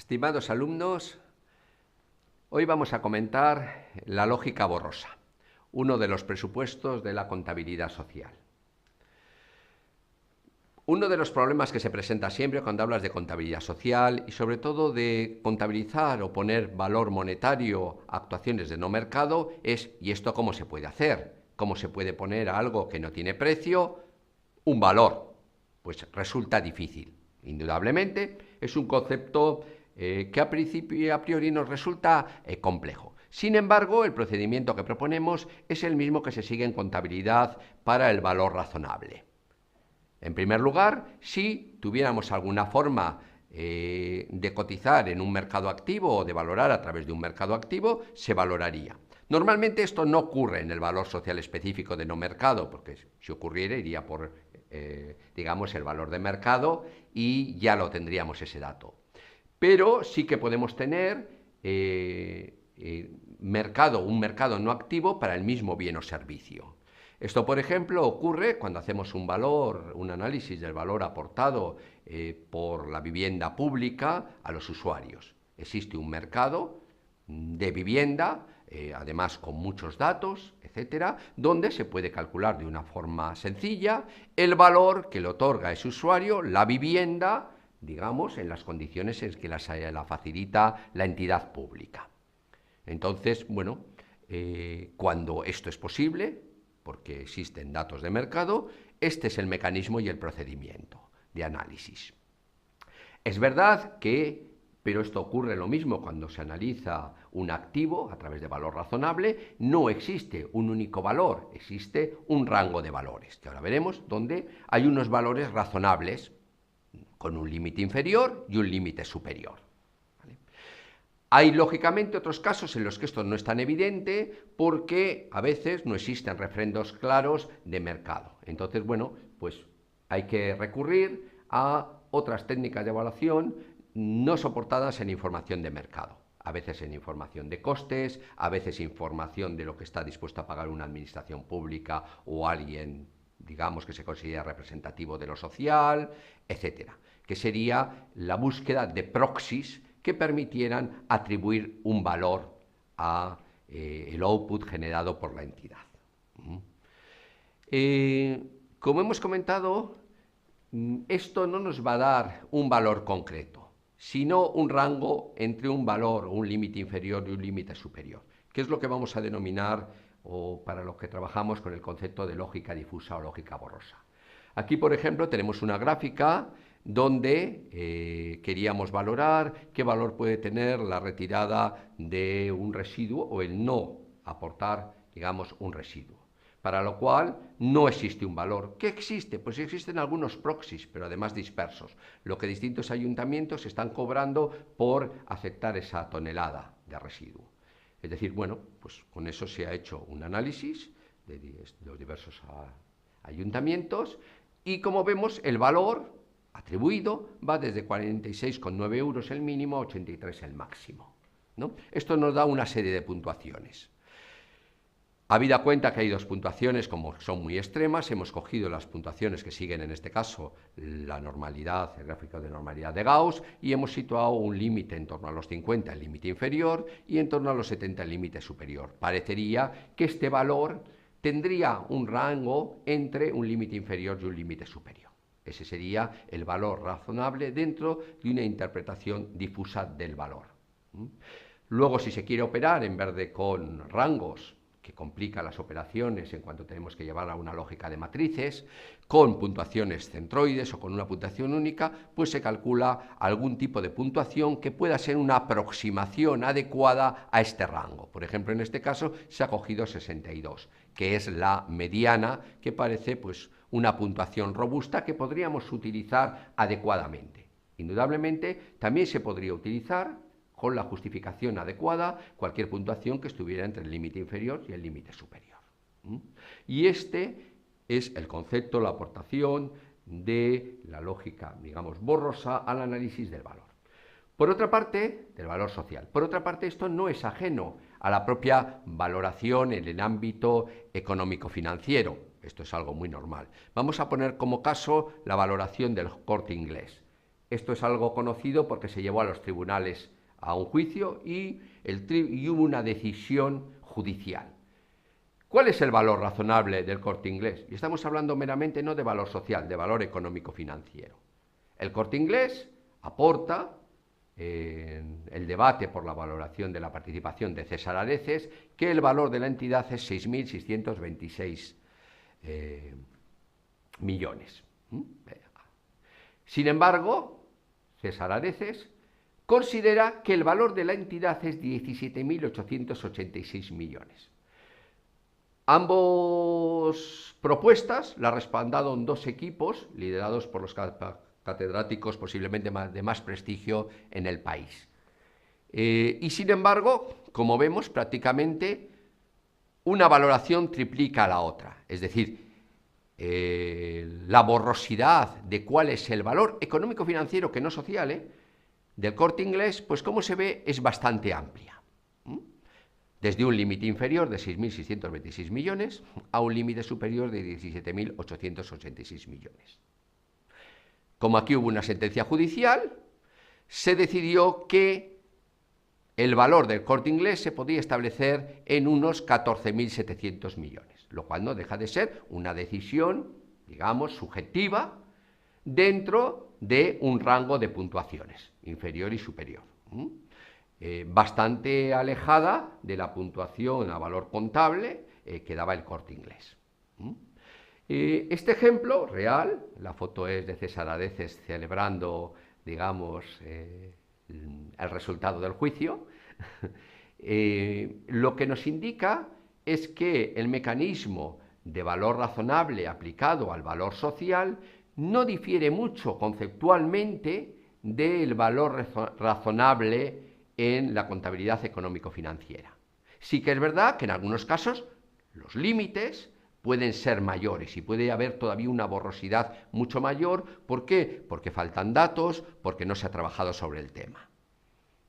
Estimados alumnos, hoy vamos a comentar la lógica borrosa, uno de los presupuestos de la contabilidad social. Uno de los problemas que se presenta siempre cuando hablas de contabilidad social y sobre todo de contabilizar o poner valor monetario a actuaciones de no mercado es ¿y esto cómo se puede hacer? ¿Cómo se puede poner a algo que no tiene precio un valor? Pues resulta difícil. Indudablemente es un concepto que a priori nos resulta complejo. Sin embargo, el procedimiento que proponemos es el mismo que se sigue en contabilidad para el valor razonable. En primer lugar, si tuviéramos alguna forma de cotizar en un mercado activo o de valorar a través de un mercado activo, se valoraría. Normalmente esto no ocurre en el valor social específico de no mercado, porque si ocurriera iría por, digamos, el valor de mercado y ya lo tendríamos ese dato. Pero sí que podemos tener un mercado no activo para el mismo bien o servicio. Esto, por ejemplo, ocurre cuando hacemos un análisis del valor aportado por la vivienda pública a los usuarios. Existe un mercado de vivienda, además con muchos datos, etcétera, donde se puede calcular de una forma sencilla el valor que le otorga a ese usuario la vivienda, digamos, en las condiciones en que la facilita la entidad pública. Entonces, bueno, cuando esto es posible, porque existen datos de mercado, este es el mecanismo y el procedimiento de análisis. Es verdad que, pero esto ocurre lo mismo cuando se analiza un activo a través de valor razonable, no existe un único valor, existe un rango de valores, que ahora veremos, donde hay unos valores razonables, con un límite inferior y un límite superior. ¿Vale? Hay, lógicamente, otros casos en los que esto no es tan evidente porque a veces no existen refrendos claros de mercado. Entonces, bueno, pues hay que recurrir a otras técnicas de evaluación no soportadas en información de mercado. A veces en información de costes, a veces información de lo que está dispuesto a pagar una administración pública o alguien, digamos, que se considera representativo de lo social, etcétera, que sería la búsqueda de proxies que permitieran atribuir un valor a el output generado por la entidad. Como hemos comentado, esto no nos va a dar un valor concreto, sino un rango entre un valor o un límite inferior y un límite superior, que es lo que vamos a denominar o para lo que trabajamos con el concepto de lógica difusa o lógica borrosa. Aquí, por ejemplo, tenemos una gráfica donde queríamos valorar qué valor puede tener la retirada de un residuo o el no aportar, digamos, un residuo. Para lo cual no existe un valor. ¿Qué existe? Pues existen algunos proxies, pero además dispersos, lo que distintos ayuntamientos están cobrando por aceptar esa tonelada de residuo. Es decir, bueno, pues con eso se ha hecho un análisis de los diversos ayuntamientos y como vemos el valor atribuido va desde 46,9 euros el mínimo a 83 el máximo, ¿no? Esto nos da una serie de puntuaciones. Habida cuenta que hay dos puntuaciones, como son muy extremas, hemos cogido las puntuaciones que siguen en este caso la normalidad, el gráfico de normalidad de Gauss, y hemos situado un límite en torno a los 50, el límite inferior, y en torno a los 70, el límite superior. Parecería que este valor tendría un rango entre un límite inferior y un límite superior. Ese sería el valor razonable dentro de una interpretación difusa del valor. Luego, si se quiere operar en vez de con rangos, que complica las operaciones en cuanto tenemos que llevar a una lógica de matrices, con puntuaciones centroides o con una puntuación única, pues se calcula algún tipo de puntuación que pueda ser una aproximación adecuada a este rango. Por ejemplo, en este caso se ha cogido 62, que es la mediana, que parece pues una puntuación robusta que podríamos utilizar adecuadamente. Indudablemente, también se podría utilizar con la justificación adecuada cualquier puntuación que estuviera entre el límite inferior y el límite superior. Y este es el concepto, la aportación de la lógica, digamos, borrosa al análisis del valor. Por otra parte, del valor social. Por otra parte, esto no es ajeno a la propia valoración en el ámbito económico-financiero. Esto es algo muy normal. Vamos a poner como caso la valoración del Corte Inglés. Esto es algo conocido porque se llevó a los tribunales a un juicio y hubo una decisión judicial. ¿Cuál es el valor razonable del Corte Inglés? Y estamos hablando meramente no de valor social, de valor económico-financiero. El Corte Inglés aporta en el debate por la valoración de la participación de César Areces que el valor de la entidad es 6.626 millones. Sin embargo, César Areces considera que el valor de la entidad es 17.886 millones. Ambas propuestas las respaldaron dos equipos liderados por los catedráticos posiblemente de más prestigio en el país. Y sin embargo, como vemos, prácticamente una valoración triplica a la otra. Es decir, la borrosidad de cuál es el valor económico-financiero, que no social, del Corte Inglés, pues como se ve, es bastante amplia. Desde un límite inferior de 6.626 millones a un límite superior de 17.886 millones. Como aquí hubo una sentencia judicial, se decidió que el valor del Corte Inglés se podía establecer en unos 14.700 millones, lo cual no deja de ser una decisión, digamos, subjetiva, dentro de un rango de puntuaciones, inferior y superior. Bastante alejada de la puntuación a valor contable que daba el Corte Inglés. Este ejemplo real, la foto es de César Areces celebrando, digamos, el resultado del juicio, lo que nos indica es que el mecanismo de valor razonable aplicado al valor social no difiere mucho conceptualmente del valor razonable en la contabilidad económico-financiera. Sí que es verdad que en algunos casos los límites pueden ser mayores y puede haber todavía una borrosidad mucho mayor. ¿Por qué? Porque faltan datos, porque no se ha trabajado sobre el tema.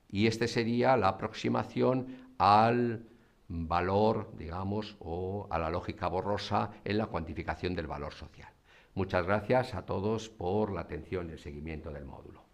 Y esta sería la aproximación al valor, digamos, o a la lógica borrosa en la cuantificación del valor social. Muchas gracias a todos por la atención y el seguimiento del módulo.